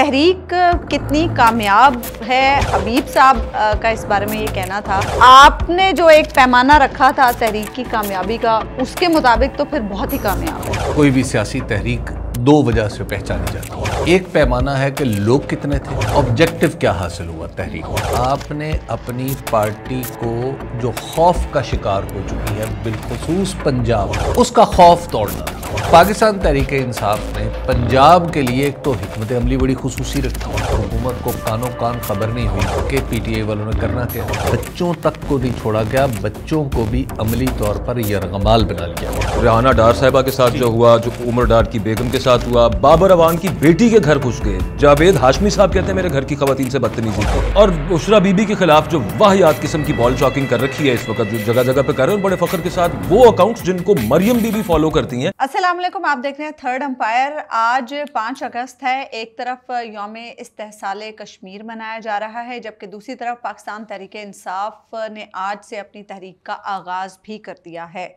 تحریک کتنی کامیاب ہے، حبیب صاحب کا اس بارے میں یہ کہنا تھا۔ آپ نے جو ایک پیمانہ رکھا تھا تحریک کی کامیابی کا، اس کے مطابق تو پھر بہت ہی کامیاب ہے۔ کوئی بھی سیاسی تحریک دو وجہ سے پہچانی جاتی ہے۔ ایک پیمانہ ہے کہ لوگ کتنے تھے، آبجیکٹو کیا حاصل ہوا تحریک۔ آپ نے اپنی پارٹی کو جو خوف کا شکار ہو چکی ہے، بالخصوص پنجاب، اس کا خوف توڑنا تھا۔ پاکستان تحریک انصاف نے پنجاب کے لیے ایک تو حکمت عملی بڑی خصوصی رکھی، حکومت کو کانوں کان خبر نہیں ہوئی کہ پی ٹی آئی والوں نے کرنا کیا، بچوں تک کو نہیں چھوڑا گیا، بچوں کو بھی عملی طور پر یرغمال بنا لیا۔ ریحانہ ڈار صاحبہ کے ساتھ جو ہوا، جو عمر ڈار کی بیگم کے ساتھ ہوا، بابر اوان کی بیٹی کے گھر گھس گئے، جاوید ہاشمی صاحب کہتے ہیں میرے گھر کی خواتین سے بدتمیزی کی، اور بشرا بی بی کے خلاف جو واہیات قسم کی بال چاکنگ کر رکھی ہے اس وقت، جو جگہ جگہ پہ کر رہے ہیں بڑے فخر کے ساتھ، وہ اکاؤنٹس جن کو مریم بی بی فالو کرتی ہیں۔ السلام علیکم، آپ دیکھ رہے ہیں تھرڈ امپائر۔ آج 5 اگست ہے۔ ایک طرف یوم استحصال کشمیر منایا جا رہا ہے، جبکہ دوسری طرف پاکستان تحریک انصاف نے آج سے اپنی تحریک کا آغاز بھی کر دیا ہے۔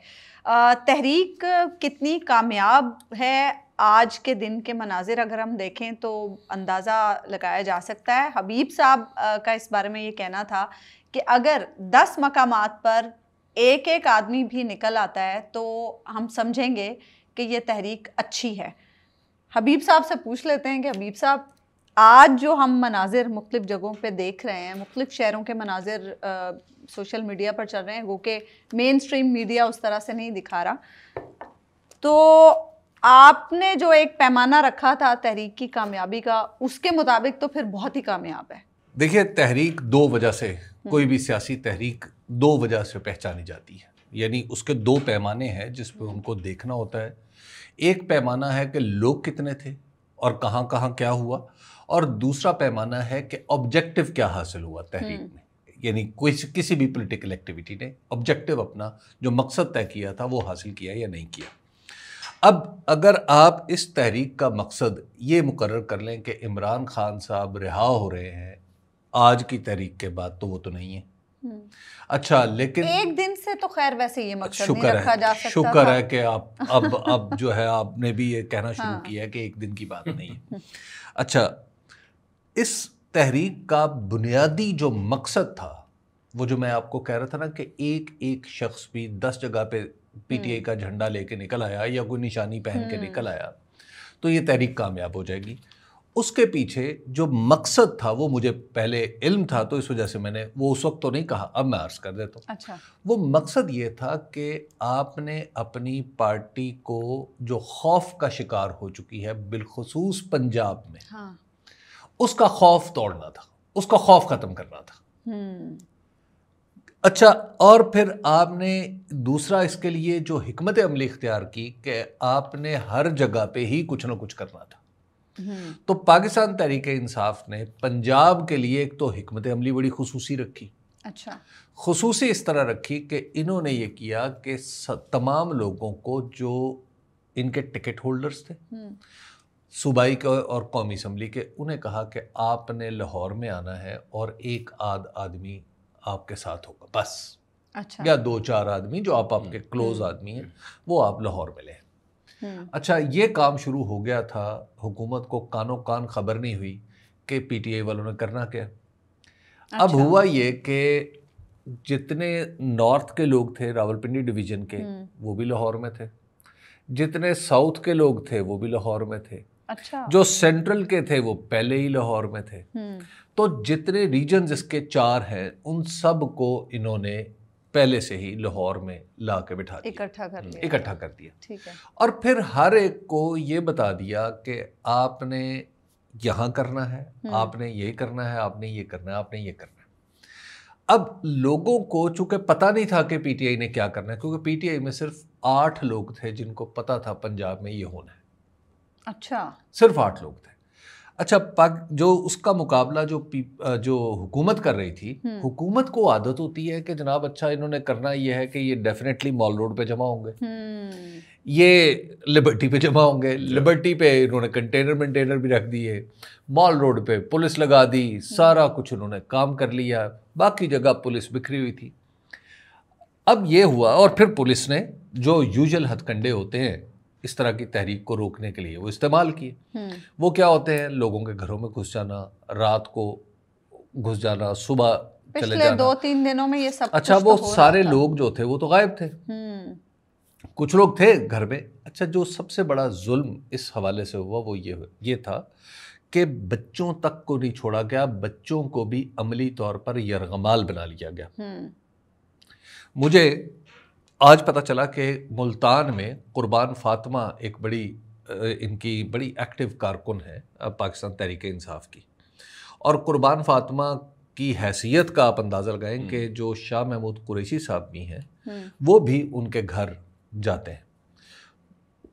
تحریک کتنی کامیاب ہے، آج کے دن کے مناظر اگر ہم دیکھیں تو اندازہ لگایا جا سکتا ہے۔ حبیب صاحب کا اس بارے میں یہ کہنا تھا کہ اگر 10 مقامات پر ایک ایک آدمی بھی نکل آتا ہے تو ہم سمجھیں گے کہ یہ تحریک اچھی ہے۔ حبیب صاحب سے پوچھ لیتے ہیں کہ حبیب صاحب، آج جو ہم مناظر مختلف جگہوں پہ دیکھ رہے ہیں، مختلف شہروں کے مناظر سوشل میڈیا پر چل رہے ہیں، وہ کہ مین سٹریم میڈیا اس طرح سے نہیں دکھا رہا، تو آپ نے جو ایک پیمانہ رکھا تھا تحریک کی کامیابی کا، اس کے مطابق تو پھر بہت ہی کامیاب ہے۔ دیکھیے، تحریک دو وجہ سے، کوئی بھی سیاسی تحریک دو وجہ سے پہچانی جاتی ہے، یعنی اس کے دو پیمانے ہیں جس پہ ان کو دیکھنا ہوتا ہے۔ ایک پیمانہ ہے کہ لوگ کتنے تھے اور کہاں کہاں کیا ہوا، اور دوسرا پیمانہ ہے کہ آبجیکٹو کیا حاصل ہوا تحریک میں، یعنی کسی بھی پولیٹیکل ایکٹیویٹی نے آبجیکٹو اپنا جو مقصد طے کیا تھا وہ حاصل کیا یا نہیں کیا۔ اب اگر آپ اس تحریک کا مقصد یہ مقرر کر لیں کہ عمران خان صاحب رہا ہو رہے ہیں آج کی تحریک کے بعد، تو وہ تو نہیں ہے۔ اچھا، لیکن ایک دن سے تو خیر ویسے یہ مقصد نہیں رکھا جا سکتا تھا۔ شکر ہے کہ اب جو ہے آپ نے بھی یہ کہنا شروع کیا ہے کہ ایک دن کی بات نہیں ہے۔ اچھا، اس تحریک کا بنیادی جو مقصد تھا، وہ جو میں آپ کو کہہ رہا تھا نا کہ ایک ایک شخص بھی 10 جگہ پہ پی ٹی آئی کا جھنڈا لے کے نکل آیا یا کوئی نشانی پہن کے نکل آیا تو یہ تحریک کامیاب ہو جائے گی۔ اس کے پیچھے جو مقصد تھا وہ مجھے پہلے علم تھا، تو اس وجہ سے میں نے وہ اس وقت تو نہیں کہا، اب میں عرض کر دیتا ہوں۔ اچھا، وہ مقصد یہ تھا کہ آپ نے اپنی پارٹی کو جو خوف کا شکار ہو چکی ہے، بالخصوص پنجاب میں، اس کا خوف توڑنا تھا، اس کا خوف ختم کرنا تھا۔ اچھا، اور پھر آپ نے دوسرا اس کے لیے جو حکمت عملی اختیار کی کہ آپ نے ہر جگہ پہ ہی کچھ نہ کچھ کرنا تھا۔ تو پاکستان تحریک انصاف نے پنجاب کے لیے ایک تو حکمت عملی بڑی خصوصی رکھی۔ اچھا، خصوصی اس طرح رکھی کہ انہوں نے یہ کیا کہ تمام لوگوں کو جو ان کے ٹکٹ ہولڈرز تھے، صوبائی کے اور قومی اسمبلی کے، انہیں کہا کہ آپ نے لاہور میں آنا ہے اور ایک آدمی آپ کے ساتھ ہوگا بس، اچھا، یا 2-4 آدمی جو آپ کے کلوز آدمی ہیں وہ آپ لاہور میں لیں۔ اچھا، یہ کام شروع ہو گیا تھا، حکومت کو کانوں کان خبر نہیں ہوئی کہ پی ٹی آئی والوں نے کرنا کیا۔ اب ہوا یہ کہ جتنے نارتھ کے لوگ تھے راولپنڈی ڈویژن کے، وہ بھی لاہور میں تھے، جتنے ساؤتھ کے لوگ تھے وہ بھی لاہور میں تھے، جو سینٹرل کے تھے وہ پہلے ہی لاہور میں تھے، تو جتنے ریجنز اس کے 4 ہیں ان سب کو انہوں نے پہلے سے ہی لاہور میں لا کے بٹھا دیا، اکٹھا کر دیا، اور پھر ہر ایک کو یہ بتا دیا کہ آپ نے یہاں کرنا ہے، آپ نے یہ کرنا ہے، آپ نے یہ کرنا ہے، آپ نے یہ کرنا ہے۔ اب لوگوں کو چونکہ پتہ نہیں تھا کہ پی ٹی آئی نے کیا کرنا ہے، کیونکہ پی ٹی آئی میں صرف 8 لوگ تھے جن کو پتہ تھا پنجاب میں یہ ہونا ہے۔ اچھا، صرف 8 لوگ تھے۔ اچھا، جو اس کا مقابلہ جو حکومت کر رہی تھی، حکومت کو عادت ہوتی ہے کہ جناب اچھا انہوں نے کرنا یہ ہے کہ یہ ڈیفینیٹلی مال روڈ پہ جمع ہوں گے، یہ لبرٹی پہ جمع ہوں گے، لبرٹی پہ انہوں نے کنٹینر بھی رکھ دیے، مال روڈ پہ پولیس لگا دی، سارا کچھ انہوں نے کام کر لیا، باقی جگہ پولیس بکھری ہوئی تھی۔ اب یہ ہوا، اور پھر پولیس نے جو یوزل ہتھ کنڈے ہوتے ہیں اس طرح کی تحریک کو روکنے کے لیے وہ استعمال کیے. وہ کیا ہوتے ہیں؟ لوگوں کے گھروں میں گھس جانا، رات کو گھس جانا، صبح چلے جانا. 2-3 دنوں میں یہ سب اچھا وہ سارے لوگ جو تھے وہ تو غائب تھے، کچھ لوگ تھے گھر میں. اچھا جو سب سے بڑا ظلم اس حوالے سے ہوا وہ یہ تھا کہ بچوں تک کو نہیں چھوڑا گیا، بچوں کو بھی عملی طور پر یرغمال بنا لیا گیا. مجھے آج پتہ چلا کہ ملتان میں قربان فاطمہ ایک بڑی ان کی بڑی ایکٹیو کارکن ہے پاکستان تحریک انصاف کی، اور قربان فاطمہ کی حیثیت کا آپ اندازہ لگائیں کہ جو شاہ محمود قریشی صاحب بھی ہیں وہ بھی ان کے گھر جاتے ہیں.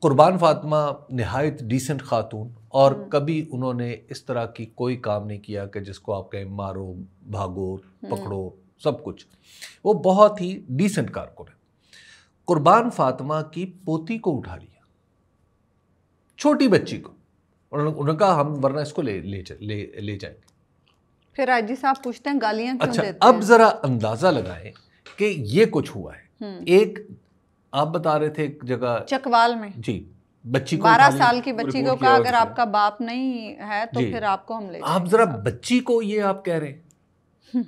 قربان فاطمہ نہایت ڈیسنٹ خاتون، اور کبھی انہوں نے اس طرح کی کوئی کام نہیں کیا کہ جس کو آپ کہیں مارو بھاگو پکڑو سب کچھ. وہ بہت ہی ڈیسنٹ کارکن ہے. قربان فاطمہ کی پوتی کو اٹھا لیا، چھوٹی بچی کو، انہوں نے کہا ہم ورنہ اس کو لے جائیں گے. پھر آئی جی صاحب پوچھتے ہیں گالیاں کیوں دیتے ہیں؟ اب ذرا اندازہ لگائیں کہ یہ کچھ ہوا ہے. ایک آپ بتا رہے تھے ایک جگہ چکوال میں، جی بچی کو 12 سال کی بچی کو کہا اگر آپ کا باپ نہیں ہے تو پھر آپ کو ہم لے جائیں گے. آپ ذرا بچی کو یہ آپ کہہ رہے ہیں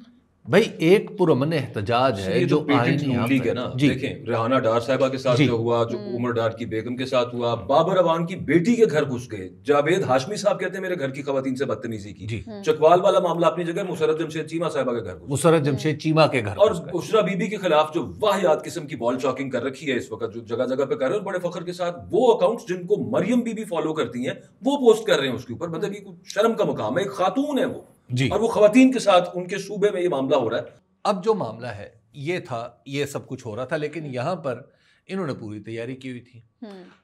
بھائی ایک پرامن احتجاج ہے جو آئینی ہے نا. دیکھیں ریحانہ ڈار صاحبہ کے ساتھ جو ہوا، جو عمر ڈار کی بیگم کے ساتھ ہوا، بابر اوان کی بیٹی کے گھر گھس گئے، جاوید ہاشمی صاحب کہتے ہیں میرے گھر کی خواتین سے بدتمیزی کی. چکوال والا معاملہ اپنی جگہ، مسرت جمشید چیمہ صاحبہ کے گھر، مسرت جمشید چیمہ کے گھر، اور عشرہ بی بی کے خلاف جو واہیات قسم کی بال چاکنگ کر رکھی ہے اس وقت، جو جگہ جگہ پہ کر رہے ہیں، اور بڑے فخر کے ساتھ وہ اکاؤنٹس جن کو مریم بی بی فالو کرتی ہیں وہ پوسٹ کر رہے ہیں اس کے اوپر. مطلب یہ کچھ شرم کا مقام ہے، ایک خاتون ہے وہ، اور وہ خواتین کے ساتھ ان کے صوبے میں یہ معاملہ ہو رہا ہے. اب جو معاملہ ہے یہ تھا، یہ سب کچھ ہو رہا تھا، لیکن یہاں پر انہوں نے پوری تیاری کی ہوئی تھی.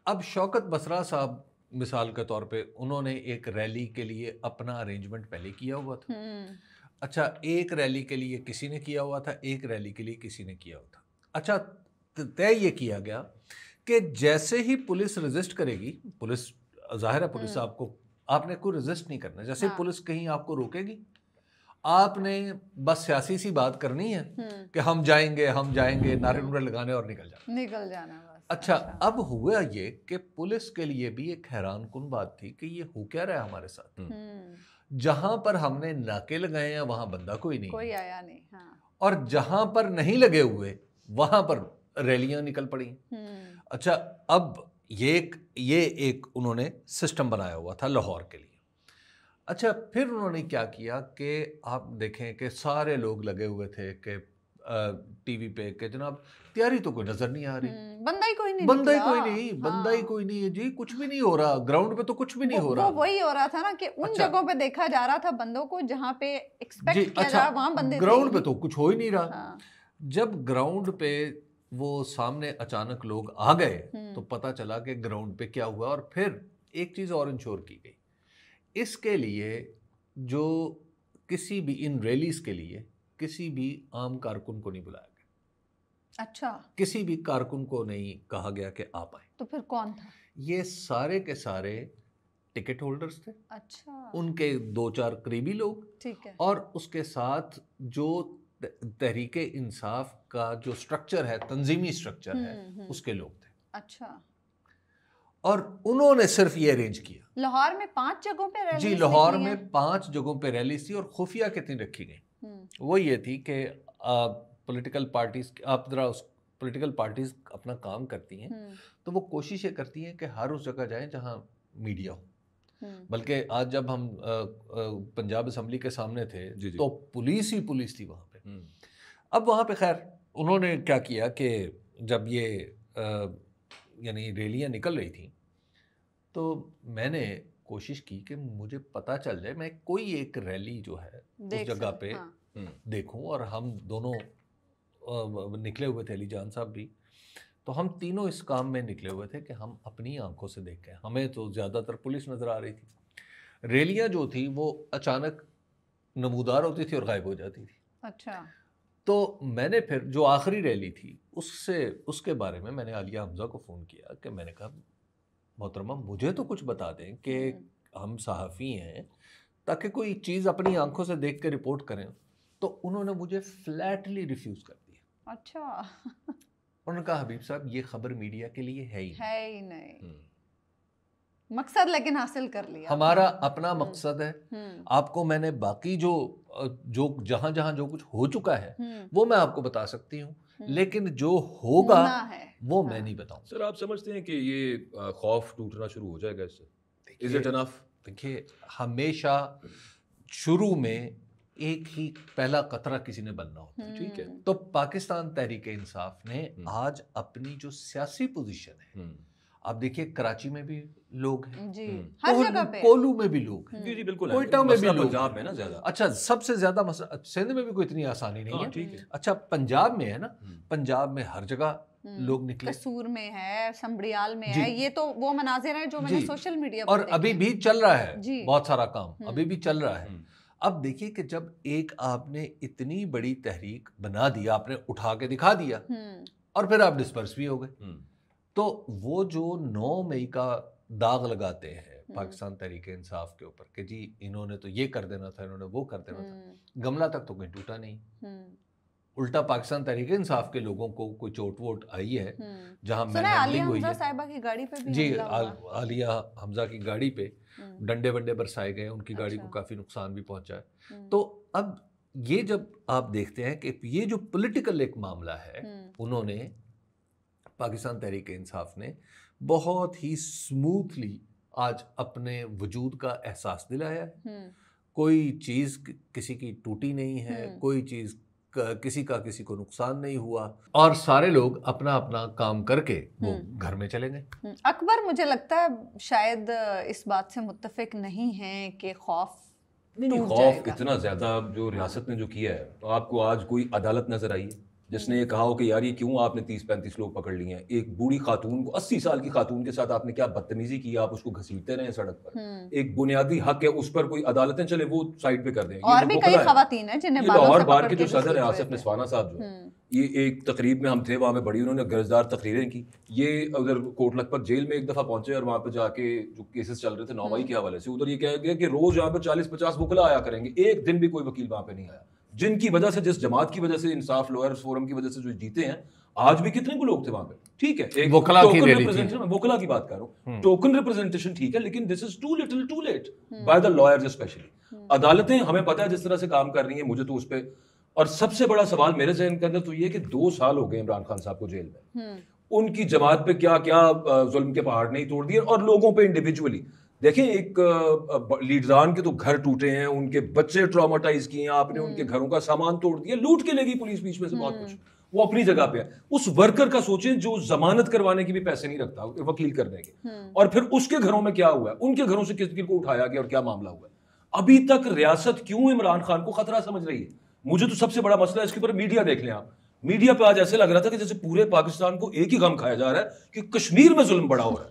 اب شوکت بسرا صاحب مثال کے طور پہ انہوں نے ایک ریلی کے لیے اپنا ارینجمنٹ پہلے کیا ہوا تھا. اچھا ایک ریلی کے لیے کسی نے کیا ہوا تھا، ایک ریلی کے لیے کسی نے کیا ہوا تھا. اچھا طے یہ کیا گیا کہ جیسے ہی پولیس ریزسٹ کرے گی، پولیس ظاہر ہے پولیس آپ نے کوئی ریزسٹ نہیں کرنا، جیسے پولیس کہیں آپ کو روکے گی آپ نے بس سیاسی سی بات کرنی ہے کہ ہم جائیں گے نعرے نعرے لگانے اور نکل جانا بس. اچھا اب ہوا یہ کہ پولیس کے لیے بھی ایک حیران کن بات تھی کہ یہ ہو کیا رہا ہے ہمارے ساتھ. جہاں پر ہم نے ناکے لگائے ہیں وہاں بندہ کوئی آیا نہیں، اور جہاں پر نہیں لگے ہوئے وہاں پر ریلیاں نکل پڑی. اچھا اب یہ ایک انہوں نے سسٹم بنایا ہوا تھا لاہور کے لیے. اچھا پھر انہوں نے کیا کیا کہ آپ دیکھیں کہ سارے لوگ لگے ہوئے تھے کہ ٹی وی پہ کہ جناب تیاری تو کوئی نظر نہیں آ رہی، بندہ ہی کوئی نہیں ہے جی، کچھ بھی نہیں ہو رہا گراؤنڈ پہ، تو کچھ بھی نہیں ہو رہا. وہی ہو رہا تھا نا کہ ان جگہوں پہ دیکھا جا رہا تھا بندوں کو جہاں پہ ایکسپیکٹ کیا جا رہا وہاں بندے تھے، گراؤنڈ پہ تو کچھ ہو ہی نہیں رہا. جب گراؤنڈ پہ وہ سامنے اچانک لوگ آ گئے تو پتہ چلا کہ گراؤنڈ پہ کیا ہوا. اور پھر ایک چیز اور انشور کی گئی اس کے لیے، جو کسی بھی ان ریلیز کے لیے کسی بھی عام کارکن کو نہیں بلایا گیا. اچھا کسی بھی کارکن کو نہیں کہا گیا کہ آپ آئیں. تو پھر کون تھا؟ یہ سارے کے سارے ٹکٹ ہولڈرز تھے. اچھا ان کے 2-4 قریبی لوگ، ٹھیک ہے، اور اس کے ساتھ جو تحریک انصاف کا جو سٹرکچر ہے، تنظیمی سٹرکچر ہے، اس کے لوگ تھے. اچھا اور انہوں نے صرف یہ ارینج کیا. لاہور میں 5 جگہوں پہ ریلیز؟ جی لاہور میں 5 جگہوں پہ ریلیز تھی. اور خفیہ کتنی رکھی گئی وہ یہ تھی کہ پولیٹیکل پارٹیز، آپ ذرا اس پولیٹیکل پارٹیز اپنا کام کرتی ہیں تو وہ کوشش یہ کرتی ہیں کہ ہر اس جگہ جائیں جہاں میڈیا ہو. بلکہ آج جب ہم پنجاب اسمبلی کے سامنے تھے تو پولیس ہی پولیس تھی وہاں پہ. اب وہاں پہ خیر انہوں نے کیا کیا کہ جب یہ یعنی ریلیاں نکل رہی تھیں تو میں نے کوشش کی کہ مجھے پتہ چل جائے، میں کوئی ایک ریلی جو ہے اس جگہ پہ دیکھوں. اور ہم دونوں نکلے ہوئے تھے، علی جان صاحب بھی، تو ہم تینوں اس کام میں نکلے ہوئے تھے کہ ہم اپنی آنکھوں سے دیکھیں. ہمیں تو زیادہ تر پولیس نظر آ رہی تھی. ریلیاں جو تھیں وہ اچانک نمودار ہوتی تھی اور غائب ہو جاتی تھی. اچھا تو میں نے پھر جو آخری ریلی تھی اس کے بارے میں نے عالیہ حمزہ کو فون کیا کہ میں نے کہا محترمہ مجھے تو کچھ بتا دیں کہ ہم صحافی ہیں تاکہ کوئی چیز اپنی آنکھوں سے دیکھ کے رپورٹ کریں. تو انہوں نے مجھے فلیٹلی ریفیوز کر دیا. اچھا انہوں نے کہا حبیب صاحب یہ خبر میڈیا کے لیے ہے ہی نہیں. مقصد لیکن حاصل کر لیا. ہمارا اپنا مقصد ہے. آپ کو میں نے باقی جو جہاں جہاں جو کچھ ہو چکا ہے وہ میں آپ کو بتا سکتی ہوں, لیکن جو ہوگا وہ میں نہیں بتاؤں. سر آپ سمجھتے ہیں کہ یہ خوف ٹوٹنا شروع ہو جائے گا اس سے؟ Is it enough؟ دیکھیے ہمیشہ شروع میں ایک ہی پہلا قطرہ کسی نے بننا ہوتا ہے, ٹھیک ہے. تو پاکستان تحریک انصاف نے آج اپنی جو سیاسی پوزیشن ہے, آپ دیکھیے کراچی میں بھی لوگ ہیں, جی ہر جگہ پہ, کولو میں بھی لوگ ہیں, جی بالکل, کوئٹہ میں بھی لوگ, پنجاب میں نا زیادہ. اچھا سب سے زیادہ سندھ میں بھی کوئی اتنی آسانی نہیں ہے. اچھا پنجاب میں ہے نا, پنجاب میں ہر جگہ لوگ نکلے, قصور میں ہے, سمبریال میں ہے, یہ تو وہ مناظر ہیں جو میں نے سوشل میڈیا پر اور ابھی بھی چل رہا ہے بہت سارا کام, ابھی بھی چل رہا ہے. اب دیکھیے کہ جب ایک آپ نے اتنی بڑی تحریک بنا دیا, آپ نے اٹھا کے دکھا دیا اور پھر آپ ڈسپرس بھی ہو گئے, تو وہ جو 9 مئی کا داغ لگاتے ہیں پاکستان تحریک انصاف کے اوپر کہ جی انہوں نے تو یہ کر دینا تھا, انہوں نے وہ کر دینا تھا, گملہ تک تو کہیں ٹوٹا نہیں. الٹا پاکستان تحریک انصاف کے لوگوں کو کوئی چوٹ ووٹ آئی ہے جہاں میں ہینڈلنگ ہوئی ہے. صاحبہ کی گاڑی پہ بھی, جی عالیہ حمزہ کی گاڑی پہ ڈنڈے ونڈے برسائے گئے, ان کی گاڑی کو کافی نقصان بھی پہنچا ہے. تو اب یہ جب آپ دیکھتے ہیں کہ یہ جو پولیٹیکل ایک معاملہ ہے, انہوں نے پاکستان تحریک انصاف نے بہت ہی سموتھلی آج اپنے وجود کا احساس دلایا ہے. کوئی چیز کسی کی ٹوٹی نہیں ہے, کوئی چیز کسی کا کسی کو نقصان نہیں ہوا, اور سارے لوگ اپنا اپنا کام کر کے وہ گھر میں چلے گئے. اکبر مجھے لگتا ہے شاید اس بات سے متفق نہیں ہیں کہ خوف اتنا زیادہ جو ریاست نے جو کیا ہے, آپ کو آج کوئی عدالت نظر آئی ہے جس نے یہ کہا ہو کہ یار یہ کیوں آپ نے 30-35 لوگ پکڑ لیے ہیں؟ ایک بوڑھی خاتون کو, 80 سال کی خاتون کے ساتھ آپ نے کیا بدتمیزی کی, آپ اس کو گھسیٹتے رہے سڑک پر. ایک بنیادی حق ہے, اس پر کوئی عدالتیں چلے وہ سائڈ پہ کر دیں. اور بھی کئی خواتین ہیں جنہیں لاہور بار کے جو صدر ہیں آصف نسوانہ صاحب, جو یہ ایک تقریب میں ہم تھے, وہاں میں بڑی انہوں نے گرجدار تقریریں کی. یہ ادھر کوٹ لکھپت جیل میں ایک دفعہ پہنچے اور وہاں پہ جا کے جو کیسز چل رہے تھے 9 مئی کے حوالے سے, ادھر یہ کہا گیا کہ روز یہاں پہ 40-50 وکلا آیا کریں گے, ایک دن بھی کوئی وکیل وہاں پہ نہیں آیا, جن کی وجہ سے, جس جماعت کی وجہ سے انصاف لوئرز فورم کی وجہ سے جو جیتے ہیں. آج بھی کتنے کو لوگ تھے وہاں پہ, ٹھیک ہے, ایک وکلا کی بات کر رہا ہوں, ٹوکن ریپرزنٹیشن ٹھیک ہے, لیکن this is too little too late by the lawyers especially. عدالتیں ہمیں پتہ ہے جس طرح سے کام کر رہی ہیں, مجھے تو اس پہ, اور سب سے بڑا سوال میرے ذہن کے اندر تو یہ کہ 2 سال ہو گئے عمران خان صاحب کو جیل میں, ان کی جماعت پہ کیا کیا ظلم کے پہاڑ نہیں توڑ دیے, اور لوگوں پہ انڈیویجولی دیکھیں, ایک لیڈران کے تو گھر ٹوٹے ہیں, ان کے بچے ٹراؤماٹائز کیے ہیں, آپ نے ان کے گھروں کا سامان توڑ دیا, لوٹ کے لے گئی پولیس بیچ میں سے بہت کچھ, وہ اپنی جگہ پہ ہے. اس ورکر کا سوچیں جو ضمانت کروانے کی بھی پیسے نہیں رکھتا وکیل کرنے کے, اور پھر اس کے گھروں میں کیا ہوا ہے, ان کے گھروں سے کس کو اٹھایا گیا اور کیا معاملہ ہوا ہے. ابھی تک ریاست کیوں عمران خان کو خطرہ سمجھ رہی ہے؟ مجھے تو سب سے بڑا مسئلہ ہے اس کے اوپر میڈیا. دیکھ لیں آپ, میڈیا پہ آج ایسے لگ رہا تھا کہ جیسے پورے پاکستان کو ایک ہی غم کھایا جا رہا ہے کہ کشمیر میں ظلم بڑا ہو رہا ہے,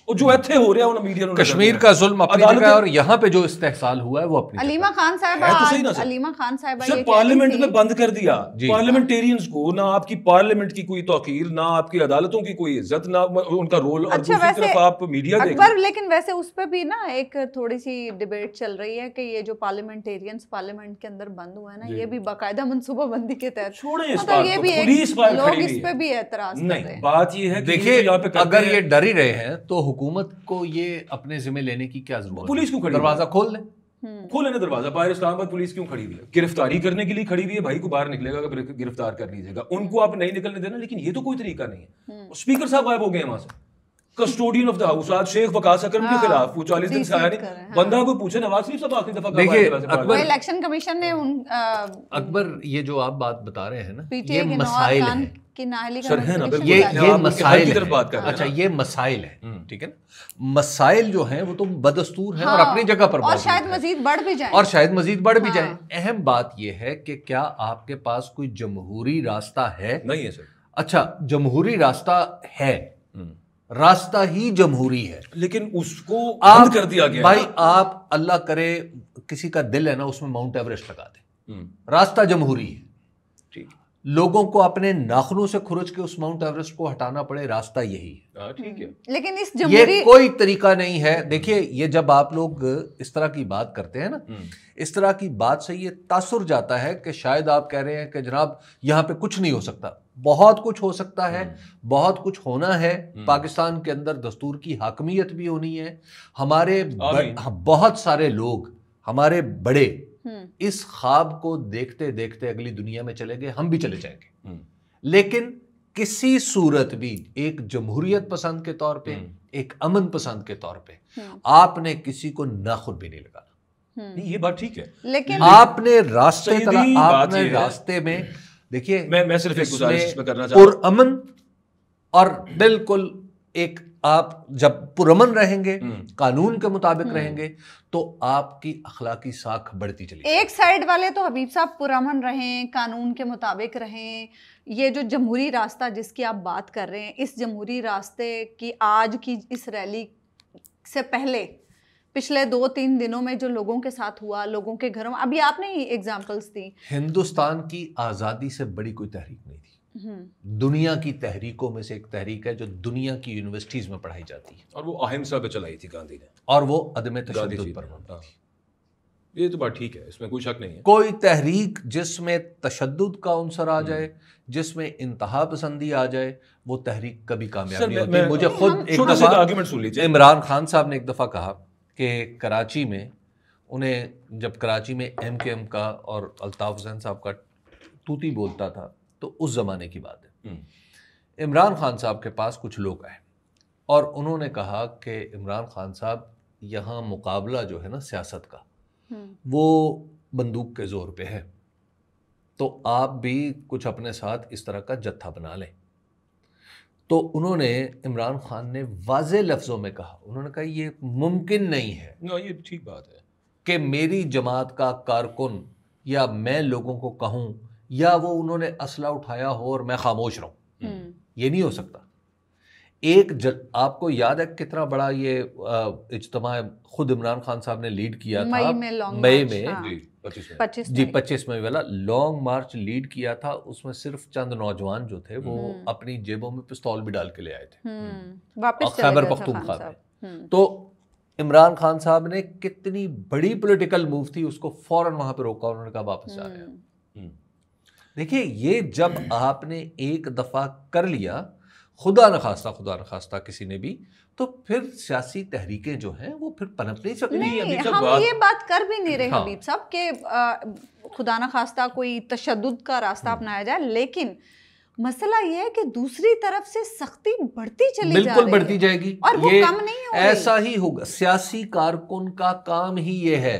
اور جو ایتھے ہو رہا ہے انہوں میڈیا, کشمیر کا ظلم اپنی جگہ ہے, اور یہاں پہ جو استحصال ہوا ہے وہ اپنی. علیمہ خان صاحبہ سر پارلیمنٹ میں بند کر دیا پارلیمنٹیرینز کو, نہ آپ کی پارلیمنٹ کی کوئی توقیر, نہ آپ کی عدالتوں کی کوئی عزت, نہ ان کا رول. اور دوسری طرف آپ میڈیا اکبر, لیکن ویسے اس پہ بھی نا ایک تھوڑی سی ڈیبیٹ چل رہی ہے کہ یہ جو پارلیمنٹیرینز پارلیمنٹ کے اندر بند ہوئے ہیں نا, یہ بھی باقاعدہ منصوبہ بندی کے تحت, چھوڑیں اس بات کو, پولیس لوگ اس پہ بھی اعتراض کر رہے ہیں. بات یہ ہے دیکھیے اگر یہ ڈر ہی رہے ہیں تو حکومت کو یہ اپنے ذمہ لینے کی کیا ضرورت ہے؟ پولیس کیوں کھڑی, دروازہ کھول لیں, کھولے نا دروازہ. باہر اسلام آباد پولیس کیوں کھڑی ہوئی ہے؟ گرفتاری کرنے کے لیے کھڑی ہوئی ہے, بھائی کو باہر نکلے گا گرفتار کر لیجیے گا, ان کو آپ نہیں نکلنے دینا. لیکن یہ تو کوئی طریقہ نہیں ہے. اسپیکر صاحب غائب ہو گئے وہاں سے, کسٹوڈین آف دا ہاؤس, آج شیخ وقاص اکرم کے خلاف وہ 40 دن سے آیا نہیں, بندہ کو پوچھے نواز شریف صاحب آخری دفعہ دیکھیے الیکشن کمیشن نے اکبر, یہ جو آپ بات بتا رہے ہیں نا, یہ یہ مسائل ہیں, یہ مسائل ہیں. اچھا یہ مسائل ہیں, ٹھیک ہے نا, مسائل جو ہیں وہ تو بدستور ہیں اور اپنی جگہ پر, اور شاید مزید بڑھ بھی جائیں, اور شاید مزید بڑھ بھی جائیں. اہم بات یہ ہے کہ کیا آپ کے پاس کوئی جمہوری راستہ ہے؟ نہیں ہے سر. اچھا جمہوری راستہ ہے, راستہ ہی جمہوری ہے, لیکن اس کو بند کر دیا گیا. بھائی آپ اللہ کرے کسی کا دل ہے نا اس میں ماؤنٹ ایوریسٹ لگا دیں, راستہ جمہوری ہے. لوگوں کو اپنے ناخنوں سے کھرچ کے اس ماؤنٹ ایوریسٹ کو ہٹانا پڑے, راستہ یہی ہے. ٹھیک ہے, لیکن اس جمہوری یہ کوئی طریقہ نہیں ہے. دیکھیے یہ جب آپ لوگ اس طرح کی بات کرتے ہیں نا, اس طرح کی بات سے یہ تاثر جاتا ہے کہ شاید آپ کہہ رہے ہیں کہ جناب یہاں پہ کچھ نہیں ہو سکتا. بہت کچھ ہو سکتا ہے, بہت کچھ ہونا ہے. پاکستان کے اندر دستور کی حاکمیت بھی ہونی ہے. ہمارے بہت سارے لوگ, ہمارے بڑے اس خواب کو دیکھتے دیکھتے اگلی دنیا میں چلے گئے, ہم بھی چلے جائیں گے. لیکن کسی صورت بھی ایک جمہوریت پسند کے طور پہ, ایک امن پسند کے طور پہ آپ نے کسی کو ناخن بھی نہیں لگانا. نہیں یہ بات ٹھیک ہے, لیکن آپ نے راستے میں دیکھیے, میں صرف ایک گزارش اس میں کرنا چاہتا ہوں, پرامن اور بالکل ایک آپ جب پرامن رہیں گے, قانون کے مطابق رہیں گے, تو آپ کی اخلاقی ساکھ بڑھتی چلی جائے گی. ایک سائیڈ والے تو حبیب صاحب پرامن رہیں, قانون کے مطابق رہیں. یہ جو جمہوری راستہ جس کی آپ بات کر رہے ہیں, اس جمہوری راستے کی آج کی اس ریلی سے پہلے پچھلے 2-3 دنوں میں جو لوگوں کے ساتھ ہوا, لوگوں کے گھروں میں, ابھی آپ نے ایگزامپلس دی. ہندوستان کی آزادی سے بڑی کوئی تحریک نہیں تھی. دنیا کی تحریکوں میں سے ایک تحریک ہے جو دنیا کی یونیورسٹیز میں پڑھائی جاتی ہے, اور وہ اہمسا پہ چلائی تھی گاندھی نے, اور وہ عدم تشدد پر مبنی تھی. یہ تو بات ٹھیک ہے, اس میں کوئی شک نہیں ہے. کوئی تحریک جس میں تشدد کا عنصر آ جائے, جس میں انتہا پسندی آ جائے, وہ تحریک کبھی کامیاب نہیں ہوتی. مجھے خود ایک دفعہ عمران خان صاحب نے ایک دفعہ کہا کہ کراچی میں انہیں, جب کراچی میں MKM کا اور الطاف حسین صاحب کا توتی بولتا تھا, تو اس زمانے کی بات ہے, عمران خان صاحب کے پاس کچھ لوگ آئے اور انہوں نے کہا کہ عمران خان صاحب, یہاں مقابلہ جو ہے نا سیاست کا, وہ بندوق کے زور پہ ہے, تو آپ بھی کچھ اپنے ساتھ اس طرح کا جتھا بنا لیں. تو انہوں نے, عمران خان نے واضح لفظوں میں کہا, انہوں نے کہا یہ ممکن نہیں ہے, یہ ٹھیک بات ہے کہ میری جماعت کا کارکن یا میں لوگوں کو کہوں, یا وہ انہوں نے اسلحہ اٹھایا ہو اور میں خاموش رہوں, یہ نہیں ہو سکتا. آپ کو یاد ہے کتنا بڑا یہ اجتماع خود عمران خان صاحب نے لیڈ کیا تھا مئی میں, 25 مئی والا لانگ مارچ لیڈ کیا تھا. اس میں صرف چند نوجوان جو تھے وہ اپنی جیبوں میں پستول بھی ڈال کے لے آئے تھے خیبر پختونخوا میں. تو عمران خان صاحب نے کتنی بڑی پولیٹیکل موو تھی, اس کو فوراً وہاں پہ روکا, انہوں نے کہا واپس آ رہے ہیں. دیکھیے یہ جب آپ نے ایک دفعہ کر لیا, خدا نخواستہ کسی نے بھی, تو پھر سیاسی تحریکیں جو ہیں وہ پھر پنپ نہیں سکتی. ہم یہ بات کر بھی نہیں رہے حبیب صاحب کہ خدا نخواستہ کوئی تشدد کا راستہ اپنایا جائے, لیکن مسئلہ یہ ہے کہ دوسری طرف سے سختی بڑھتی چلی جا رہی ہے, بالکل بڑھتی جائے گی, اور وہ کم نہیں ہو رہی. ایسا ہی ہوگا, سیاسی کارکن کا کام ہی یہ ہے.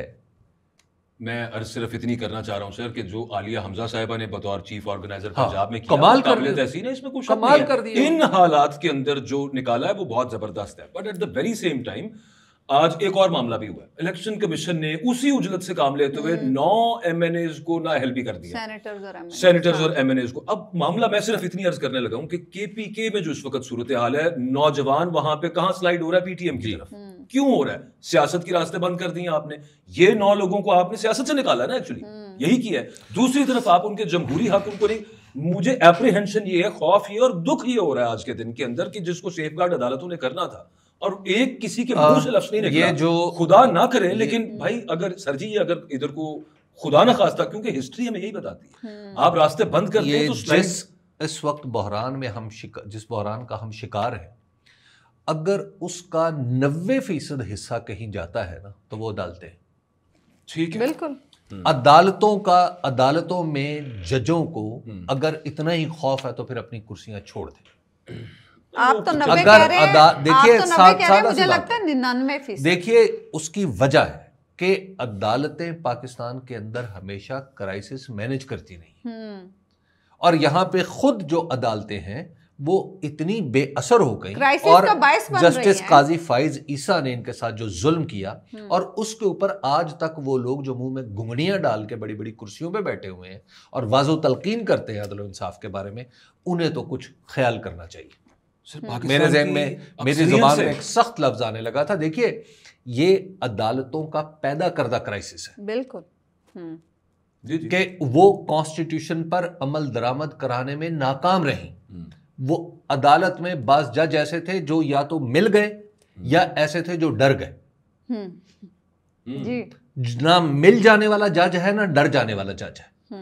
میں صرف اتنی کرنا چاہ رہا ہوں سر کہ جو عالیہ حمزہ صاحبہ نے بطور چیف آرگنائزر پنجاب میں کیا, کمال کر دیا, تحسین ہے, اس میں کچھ کمال کر دیا. ان حالات کے اندر جو نکالا ہے وہ بہت زبردست ہے. But at the very same time آج ایک اور معاملہ بھی ہوا ہے. الیکشن کمیشن نے اسی اجلت سے کام لیتے ہوئے 9 MNAs کو نااہل بھی کر دیا, سینیٹرز اور MNAs کو. اب معاملہ میں صرف اتنی عرض کرنے لگا ہوں کہ KPK میں جو اس وقت صورتحال ہے, نوجوان وہاں پہ کہاں سلائیڈ ہو رہا ہے, PTM کی طرف. کیوں ہو رہا ہے؟ سیاست کی راستے بند کر دیے آپ نے. یہ 9 لوگوں کو آپ نے سیاست سے نکالا نا, ایکچولی یہی کیا ہے. دوسری طرف آپ ان کے جمہوری حاکم کو نہیں. مجھے اپریہنشن یہ ہے, خوف یہ اور دکھ یہ ہو رہا ہے آج کے دن کے اندر کہ جس کو سیف گارڈ عدالتوں نے کرنا تھا اور ایک کسی کے منہ سے لفظ نہیں نکلا, یہ جو خدا نہ کرے. لیکن بھائی اگر سر جی اگر ادھر کو خدا نہ خواستہ, کیونکہ ہسٹری ہمیں یہی بتاتی ہے, آپ راستے بند کرتے ہیں تو جس اس وقت بحران میں جس بحران کا ہم شکار ہیں, اگر اس کا 90% حصہ کہیں جاتا ہے نا تو وہ عدالتیں. ٹھیک ہے, بالکل. عدالتوں میں ججوں کو اگر اتنا ہی خوف ہے تو پھر اپنی کرسیاں چھوڑ دیں. آپ تو 90 کہہ رہے ہیں, دیکھیے مجھے لگتا ہے 99%. دیکھیے اس کی وجہ ہے کہ عدالتیں پاکستان کے اندر ہمیشہ کرائسس مینج کرتی نہیں, اور یہاں پہ خود جو عدالتیں ہیں وہ اتنی بے اثر ہو گئی, اور جسٹس قاضی فائز عیسیٰ نے ان کے ساتھ جو ظلم کیا, اور اس کے اوپر آج تک وہ لوگ جو منہ میں گھنگھڑیاں ڈال کے بڑی بڑی کرسیوں پہ بیٹھے ہوئے ہیں اور واضح و تلقین کرتے ہیں عدل و انصاف کے بارے میں, انہیں تو کچھ خیال کرنا چاہیے. میرے ذہن میں, میری زبان میں ایک سخت لفظ آنے لگا تھا. دیکھیے یہ عدالتوں کا پیدا کردہ کرائسس ہے, بالکل, کہ وہ کانسٹیٹیوشن پر عمل درآمد کرانے میں ناکام رہیں. وہ عدالت میں بعض جج ایسے تھے جو یا تو مل گئے یا ایسے تھے جو ڈر گئے. نہ مل جانے والا جج ہے نہ ڈر جانے والا جج ہے.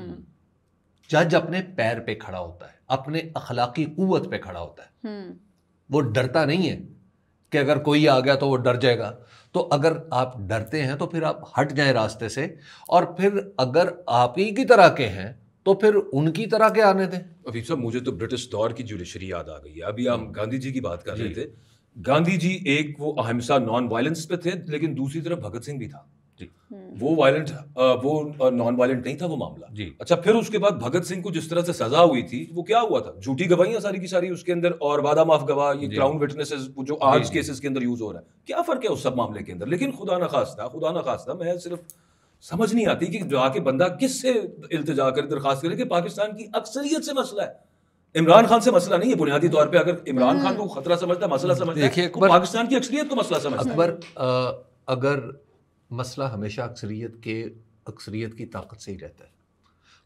جج اپنے پیر پہ کھڑا ہوتا ہے, اپنے اخلاقی قوت پہ کھڑا ہوتا ہے. وہ ڈرتا نہیں ہے کہ اگر کوئی آ گیا تو وہ ڈر جائے گا. تو اگر آپ ڈرتے ہیں تو پھر آپ ہٹ جائیں راستے سے, اور پھر اگر آپ ہی کی طرح کے ہیں تو پھر ان کی طرح کے آنے دیں. حفیظ صاحب مجھے تو برٹش دور کی جوڈیشری یاد آ گئی ہے. ابھی ہم گاندھی جی کی بات کر رہے تھے. گاندھی جی ایک وہ اہمسا نان وائلنس پہ تھے, لیکن دوسری طرف بھگت سنگھ بھی تھا. وہ وائلنٹ, وہ نان وائلنٹ نہیں تھا وہ معاملہ. اچھا, پھر اس کے بعد بھگت سنگھ کو جس طرح سے سزا ہوئی تھی وہ کیا ہوا تھا؟ جھوٹی گواہیاں ساری کی ساری اس کے اندر, اور وعدہ معاف گواہ, یہ کراؤن وٹنسز جو آج کیسز کے اندر یوز ہو رہا ہے. کیا فرق ہے اس سب معاملے کے اندر؟ لیکن خدا نخواستہ میں صرف سمجھ نہیں آتی کہ جا کے بندہ کس سے التجا کرے, درخواست کرے کہ پاکستان کی اکثریت سے مسئلہ ہے, عمران خان سے مسئلہ نہیں ہے. بنیادی طور پہ اگر عمران خان کو خطرہ سمجھتا ہے, مسئلہ سمجھتا ہے, تو پاکستان کی اکثریت کو مسئلہ سمجھتا ہے. اکبر, اگر مسئلہ ہمیشہ اکثریت کی طاقت سے ہی رہتا ہے.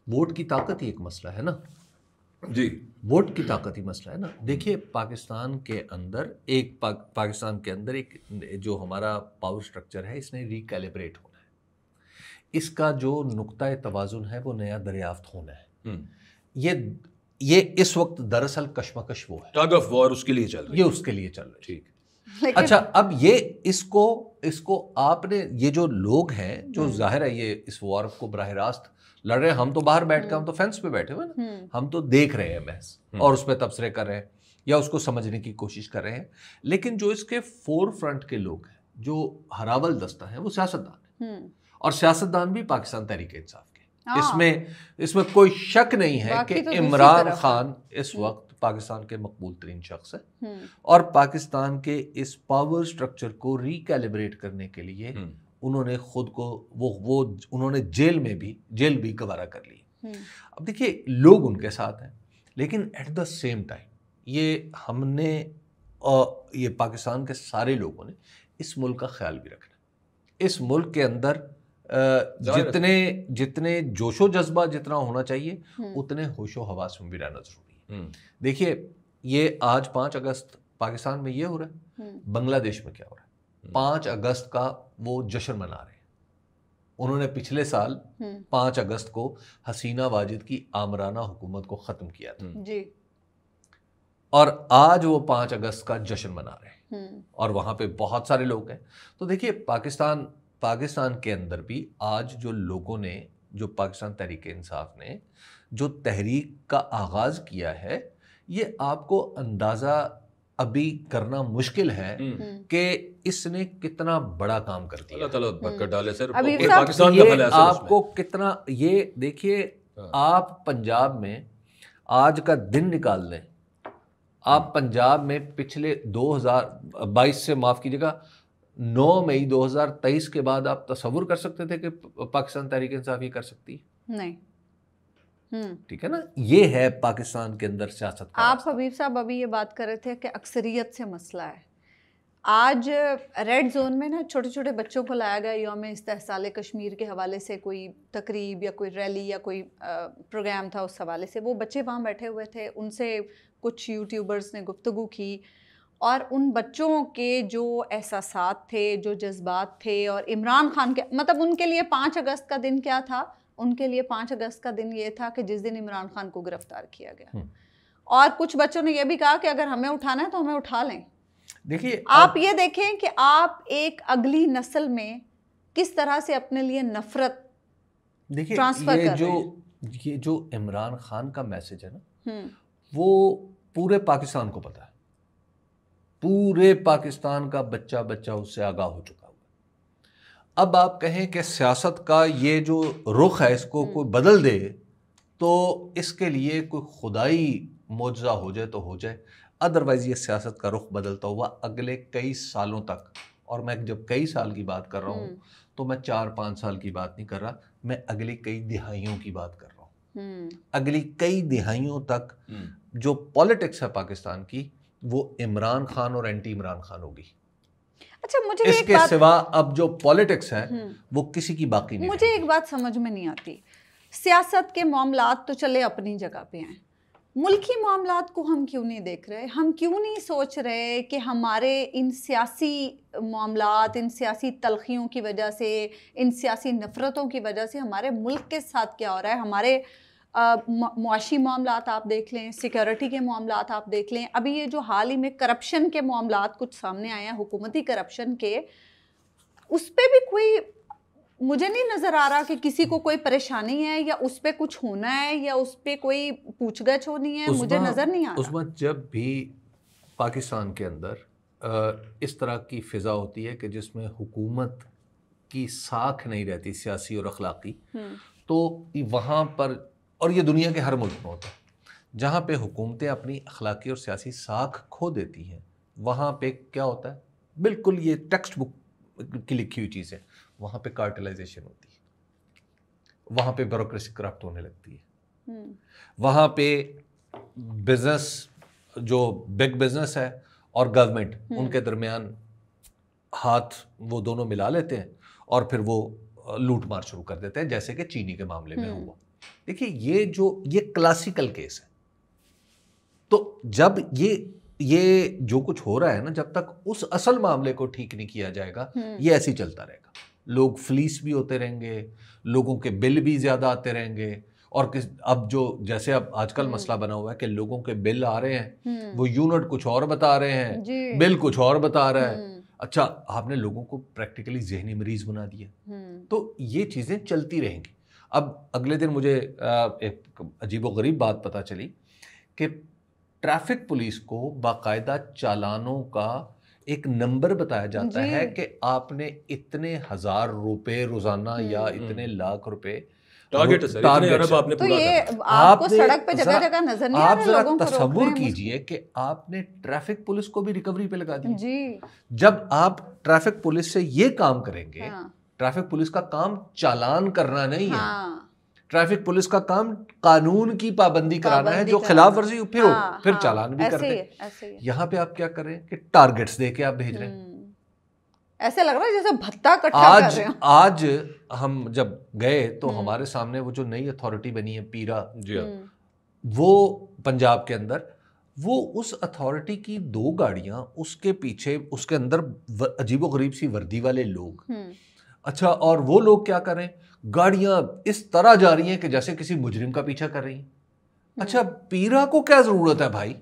ووٹ کی طاقت ہی ایک مسئلہ ہے نا. جی, ووٹ کی طاقت ہی مسئلہ ہے نا. دیکھیے پاکستان کے اندر ایک جو ہمارا پاور سٹرکچر ہے اس نے ریکیلیبریٹ ہونا ہے. اس کا جو نقطۂ توازن ہے وہ نیا دریافت ہونا ہے. یہ اس وقت دراصل کشمکش وہ ہے, ٹگ آف وار اس کے لیے چل رہی ہے. یہ اس کے لیے چل رہی ہے. ٹھیک. اچھا, اب یہ اس کو آپ نے, یہ جو لوگ ہیں جو ظاہر ہے یہ اس وار کو براہ راست لڑ رہے ہیں, ہم تو باہر بیٹھ کے, ہم تو فینس پہ بیٹھے ہوئے نا, ہم تو دیکھ رہے ہیں محض, اور اس پہ تبصرے کر رہے ہیں یا اس کو سمجھنے کی کوشش کر رہے ہیں. لیکن جو اس کے فور فرنٹ کے لوگ ہیں, جو ہراول دستہ ہیں, وہ سیاستدان ہیں, اور سیاستدان بھی پاکستان تحریک انصاف کے. اس میں کوئی شک نہیں ہے کہ عمران خان اس وقت پاکستان کے مقبول ترین شخص ہے, اور پاکستان کے اس پاور سٹرکچر کو ریکیلیبریٹ کرنے کے لیے انہوں نے خود کو انہوں نے جیل بھی گوارا کر لی. اب دیکھیے لوگ ان کے ساتھ ہیں, لیکن ایٹ دا سیم ٹائم ہم نے یہ پاکستان کے سارے لوگوں نے اس ملک کا خیال بھی رکھنا. اس ملک کے اندر جتنے جوش و جذبہ جتنا ہونا چاہیے اتنے ہوش و حواس میں بھی رہنا ضروری ہے. دیکھیے یہ آج 5 اگست پاکستان میں یہ ہو رہا ہے, بنگلہ دیش میں کیا ہو رہا ہے. 5 اگست کا وہ جشن منا رہے ہیں. انہوں نے پچھلے سال 5 اگست کو حسینہ واجد کی آمرانہ حکومت کو ختم کیا تھا, اور آج وہ 5 اگست کا جشن منا رہے ہیں, اور وہاں پہ بہت سارے لوگ ہیں. تو دیکھیے پاکستان کے اندر بھی آج جو لوگوں نے, جو پاکستان تحریک انصاف نے جو تحریک کا آغاز کیا ہے, یہ آپ کو اندازہ ابھی کرنا مشکل ہے کہ اس نے کتنا بڑا کام کر دیا. اللہ تعالیٰ برکت ڈالے سر. پاکستان کا بھلا ہے آپ کو کتنا. یہ دیکھیے آپ پنجاب میں آج کا دن نکال لیں, آپ پنجاب میں پچھلے 2022 سے, معاف کیجیے گا, 9 مئی 2023 کے بعد آپ تصور کر سکتے تھے کہ پاکستان تحریک انصاف یہ کر سکتی ہے؟ نہیں. ٹھیک ہے نا, یہ ہے پاکستان کے اندر سیاست. آپ حبیب صاحب ابھی یہ بات کر رہے تھے کہ اکثریت سے مسئلہ ہے. آج ریڈ زون میں نا چھوٹے چھوٹے بچوں کو لایا گیا یوم استحصال کشمیر کے حوالے سے, کوئی تقریب یا کوئی ریلی یا کوئی پروگرام تھا اس حوالے سے. وہ بچے وہاں بیٹھے ہوئے تھے, ان سے کچھ یوٹیوبرز نے گفتگو کی, اور ان بچوں کے جو احساسات تھے, جو جذبات تھے, اور عمران خان کے, مطلب ان کے لیے 5 اگست کا دن کیا تھا, ان کے لیے 5 اگست کا دن یہ تھا کہ جس دن عمران خان کو گرفتار کیا گیا. اور کچھ بچوں نے یہ بھی کہا کہ اگر ہمیں اٹھانا ہے تو ہمیں اٹھا لیں. دیکھیے آپ یہ دیکھیں کہ آپ ایک اگلی نسل میں کس طرح سے اپنے لیے نفرت ٹرانسفر کر رہے ہیں. یہ جو عمران خان کا میسج ہے نا, وہ پورے پاکستان کو پتا ہے. پورے پاکستان کا بچہ اس سے آگاہ ہو چکا ہوا. اب آپ کہیں کہ سیاست کا یہ جو رخ ہے اس کو کوئی بدل دے, تو اس کے لیے کوئی خدائی معجزہ ہو جائے تو ہو جائے. ادروائز یہ سیاست کا رخ بدلتا ہوا اگلے کئی سالوں تک, اور میں جب کئی سال کی بات کر رہا ہوں تو میں 4-5 سال کی بات نہیں کر رہا, میں اگلی کئی دہائیوں کی بات کر رہا ہوں. اگلی کئی دہائیوں تک جو پالیٹکس ہے پاکستان کی, وہ عمران خان اور اینٹی عمران خان ہوگی. اچھا, مجھے اس کے سوا اب جو پالیٹکس ہے وہ کسی کی باقی نہیں. مجھے ایک بات سمجھ میں نہیں آتی, سیاست کے معاملات تو چلے اپنی جگہ پہ ہیں, ملکی معاملات کو ہم کیوں نہیں دیکھ رہے؟ ہم کیوں نہیں سوچ رہے کہ ہمارے ان سیاسی معاملات, ان سیاسی تلخیوں کی وجہ سے, ان سیاسی نفرتوں کی وجہ سے ہمارے ملک کے ساتھ کیا ہو رہا ہے, ہمارے معاشی معاملات آپ دیکھ لیں, سیکیورٹی کے معاملات آپ دیکھ لیں, ابھی یہ جو حال ہی میں کرپشن کے معاملات کچھ سامنے آئے ہیں حکومتی کرپشن کے, اس پہ بھی کوئی مجھے نہیں نظر آ رہا کہ کسی کو کوئی پریشانی ہے یا اس پہ کچھ ہونا ہے یا اس پہ کوئی پوچھ گچھ ہونی ہے, مجھے نظر نہیں آ رہا. عثمان, جب بھی پاکستان کے اندر اس طرح کی فضا ہوتی ہے کہ جس میں حکومت کی ساکھ نہیں رہتی سیاسی اور اخلاقی, تو وہاں پر, اور یہ دنیا کے ہر ملک میں ہوتا ہے, جہاں پہ حکومتیں اپنی اخلاقی اور سیاسی ساکھ کھو دیتی ہیں, وہاں پہ کیا ہوتا ہے, بالکل یہ ٹیکسٹ بک کی لکھی ہوئی چیز ہے, وہاں پہ کارٹلائزیشن ہوتی ہے, وہاں پہ بیوروکریسی کرپٹ ہونے لگتی ہے, وہاں پہ بزنس جو بگ بزنس ہے اور گورنمنٹ ان کے درمیان ہاتھ وہ دونوں ملا لیتے ہیں اور پھر وہ لوٹ مار شروع کر دیتے ہیں, جیسے کہ چینی کے معاملے میں ہوا. دیکھیے یہ کلاسیکل کیس ہے. تو جب یہ جو کچھ ہو رہا ہے نا, جب تک اس اصل معاملے کو ٹھیک نہیں کیا جائے گا یہ ایسے ہی چلتا رہے گا. لوگ فلیس بھی ہوتے رہیں گے, لوگوں کے بل بھی زیادہ آتے رہیں گے, اور اب جو جیسے اب آج کل مسئلہ بنا ہوا ہے کہ لوگوں کے بل آ رہے ہیں, وہ یونٹ کچھ اور بتا رہے ہیں, بل کچھ اور بتا رہا ہے. اچھا, آپ نے لوگوں کو پریکٹیکلی ذہنی مریض بنا دیا. تو یہ چیزیں چلتی رہیں گی. اب اگلے دن مجھے ایک عجیب و غریب بات پتہ چلی کہ ٹریفک پولیس کو باقاعدہ چالانوں کا ایک نمبر بتایا جاتا ہے کہ آپ نے اتنے ہزار روپے روزانہ یا اتنے لاکھ روپے ٹارگٹ ہے, اتنے ارب آپ نے پورا کرنا. آپ کو سڑک پہ جگہ جگہ نظر نہیں آ رہا, لوگوں کو تصور کیجئے کہ آپ نے ٹریفک پولیس کو بھی ریکوری پہ لگا دیا. جی, جب آپ ٹریفک پولیس سے یہ کام کریں گے, ٹریفک پولیس کا کام چالان کرنا نہیں ہے, ٹریفک پولیس کا کام قانون کی پابندی کرانا ہے, جو خلاف ورزی پھر چالان بھی کرتے ہیں. یہاں پہ آپ کیا کر رہے ہیں کہ ٹارگٹس دے کے آپ بھیج رہے ہیں. ایسے لگ رہا ہے جیسے بھتہ کٹھا کر رہے ہیں. آج ہم جب گئے تو ہمارے سامنے وہ جو نئی اتھارٹی بنی ہے پیرا, وہ پنجاب کے اندر, وہ اس اتھارٹی کی 2 گاڑیاں, اس کے پیچھے اس کے اندر عجیب و غریب سی وردی والے لوگ. اچھا, اور وہ لوگ کیا کر رہے ہیں, گاڑیاں اس طرح جا رہی ہیں کہ جیسے کسی مجرم کا پیچھا کر رہی ہیں. اچھا, پیرا کو کیا ضرورت ہے بھائی,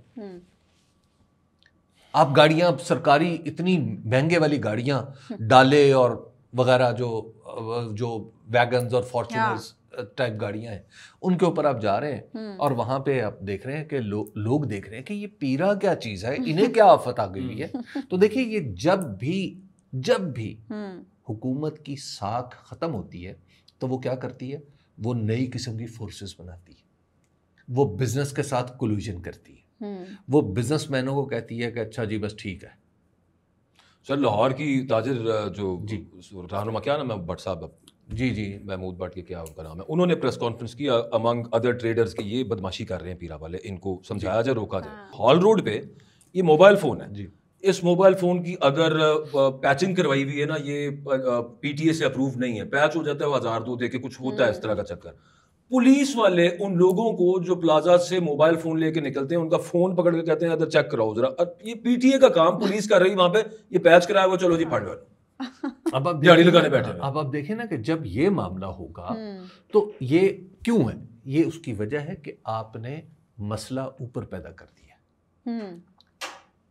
آپ گاڑیاں سرکاری اتنی مہنگے والی گاڑیاں ڈالے اور وغیرہ جو ویگنز اور فارچونرز ٹائپ گاڑیاں ہیں, ان کے اوپر آپ جا رہے ہیں, اور وہاں پہ آپ دیکھ رہے ہیں کہ لوگ دیکھ رہے ہیں کہ یہ پیرا کیا چیز ہے, انہیں کیا آفت آ گئی ہے. تو دیکھیے, یہ جب بھی حکومت کی ساکھ ختم ہوتی ہے تو وہ کیا کرتی ہے, وہ نئی قسم کی فورسز بناتی ہے, وہ بزنس کے ساتھ کولوژن کرتی ہے, وہ بزنس مینوں کو کہتی ہے کہ اچھا جی بس ٹھیک ہے. سر, لاہور کی تاجر جو رہنما, کیا نام ہے بٹ صاحب, جی محمود بٹ کے کیا ان کا نام ہے, انہوں نے پریس کانفرنس کی امنگ ادر ٹریڈرز کہ یہ بدماشی کر رہے ہیں پیرا والے, ان کو سمجھایا جائے, روکا جائے. ہال روڈ پہ یہ موبائل فون ہے, اس موبائل فون کی اگر پیچنگ کروائی ہوئی ہے نا, یہ پی ٹی اے سے اپروو نہیں ہے, پیچ ہو جاتا ہے 1000 دے کے, کچھ ہوتا ہے اس طرح کا چکر. پولیس والے ان لوگوں کو جو پلازا سے موبائل فون لے کے نکلتے ہیں, ان کا فون پکڑ کے کہتے ہیں ادھر چیک کراؤ ذرا. یہ پی ٹی اے کا کام پولیس کر رہی وہاں پہ, یہ پیچ کرایا وہ, چلو جی پھڑ لو, اب آپ جھاڑی لگانے بیٹھے. اب آپ دیکھیں نا کہ جب یہ معاملہ ہوگا تو یہ کیوں ہے, یہ اس کی وجہ ہے کہ آپ نے مسئلہ اوپر پیدا کر دیا.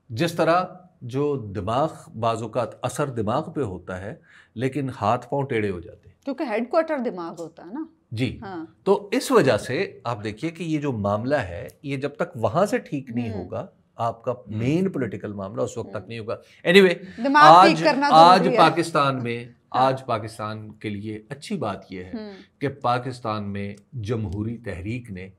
جس طرح جو دماغ بعض اوقات اثر دماغ پہ ہوتا ہے لیکن ہاتھ پاؤں ٹیڑھے ہو جاتے ہیں, کیونکہ ہیڈ کوارٹر دماغ ہوتا ہے نا. جی, تو اس وجہ سے آپ دیکھیے کہ یہ جو معاملہ ہے, یہ جب تک وہاں سے ٹھیک نہیں ہوگا, آپ کا مین پولیٹیکل معاملہ اس وقت تک نہیں ہوگا. اینی وے, آج پاکستان کے لیے اچھی بات یہ ہے کہ پاکستان میں جمہوری تحریک نے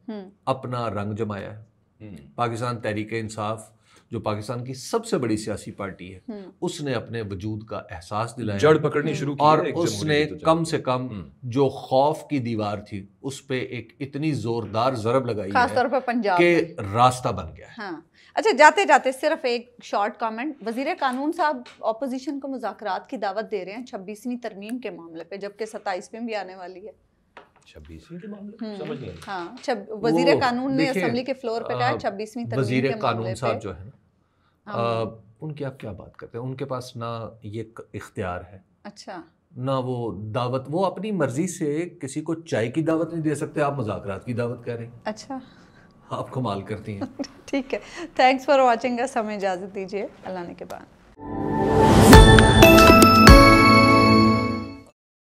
اپنا رنگ جمایا ہے. پاکستان تحریک انصاف جو پاکستان کی سب سے بڑی سیاسی پارٹی ہے, اس نے اپنے وجود کا احساس دلایا, جڑ پکڑنی شروع کی, اور اس نے کم سے کم جو خوف کی دیوار تھی اس پہ ایک اتنی زوردار ضرب لگائی خاص طور پہ پنجاب کہ راستہ بن گیا ہے. اچھا, جاتے جاتے صرف ایک شارٹ کامنٹ, وزیر قانون صاحب اپوزیشن کو مذاکرات کی دعوت دے رہے ہیں 26ویں ترمیم کے معاملے پہ, جبکہ 27ویں بھی آنے والی ہے. 26ویں کے معاملے سمجھ نہیں آئی. ہاں, وزیر قانون نے اسمبلی کے فلور پہ کہا 26ویں ترمیم وزیر کے معاملے قانون پہ. صاحب جو ہے نا, ان کی آپ کیا بات کرتے ہیں, ان کے پاس نہ یہ اختیار ہے, اچھا, نہ وہ دعوت، وہ اپنی مرضی سے کسی کو چائے کی دعوت نہیں دے سکتے، آپ مذاکرات کی دعوت کہہ رہے ہیں. اچھا آپ کمال کرتی ہیں. ٹھیک ہے، تھینکس فار واچنگ اس، ہمیں اجازت دیجیے، اللہ نے کے بعد.